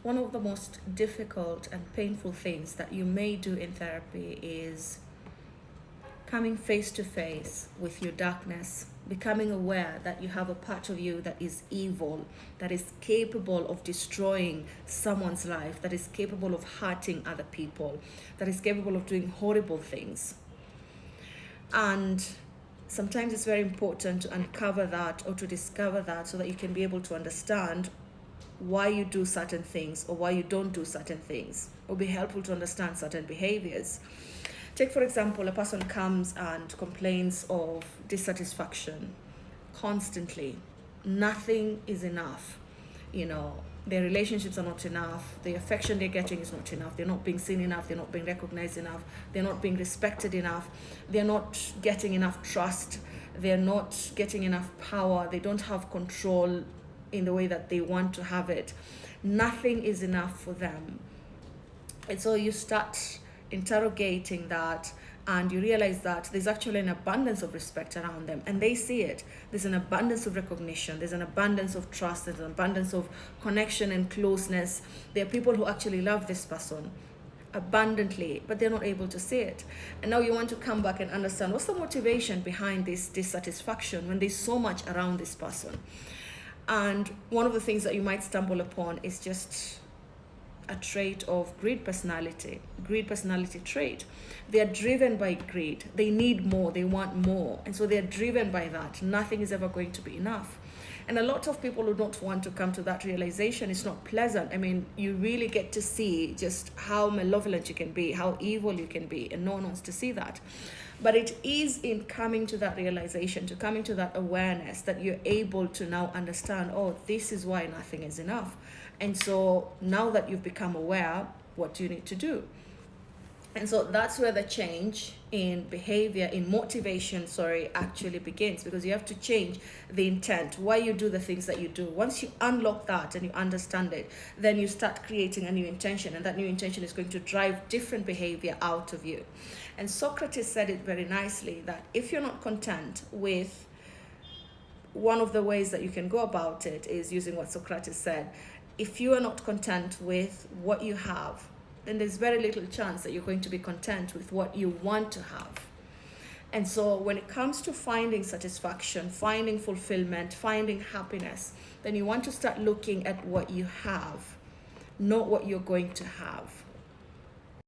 One of the most difficult and painful things that you may do in therapy is coming face to face with your darkness, becoming aware that you have a part of you that is evil, that is capable of destroying someone's life, that is capable of hurting other people, that is capable of doing horrible things. And sometimes it's very important to uncover that or to discover that so that you can be able to understand why you do certain things or why you don't do certain things. It will be helpful to understand certain behaviors. Take, for example, a person comes and complains of dissatisfaction constantly. Nothing is enough. Their relationships are not enough. The affection they're getting is not enough. They're not being seen enough. They're not being recognized enough. They're not being respected enough. They're not getting enough trust. They're not getting enough power. They don't have control in the way that they want to have it. Nothing is enough for them. And so you start interrogating that, and you realize that there's actually an abundance of respect around them, and they see it. There's an abundance of recognition, there's an abundance of trust, there's an abundance of connection and closeness. There are people who actually love this person abundantly, but they're not able to see it. And now you want to come back and understand what's the motivation behind this dissatisfaction when there's so much around this person. And one of the things that you might stumble upon is just a trait of greed personality trait. They are driven by greed. They need more, they want more. And so they're driven by that. Nothing is ever going to be enough. And a lot of people who don't want to come to that realization, it's not pleasant. I mean, you really get to see just how malevolent you can be, how evil you can be, and no one wants to see that. But it is in coming to that realization, to coming to that awareness, that you're able to now understand, oh, this is why nothing is enough. And so now that you've become aware, what do you need to do? And so that's where the change in behavior, in motivation, actually begins, because you have to change the intent, why you do the things that you do. Once you unlock that and you understand it, then you start creating a new intention, and that new intention is going to drive different behavior out of you. And Socrates said it very nicely, that if you're not content with, one of the ways that you can go about it is using what Socrates said. If you are not content with what you have, then there's very little chance that you're going to be content with what you want to have. And so when it comes to finding satisfaction, finding fulfillment, finding happiness, then you want to start looking at what you have, not what you're going to have.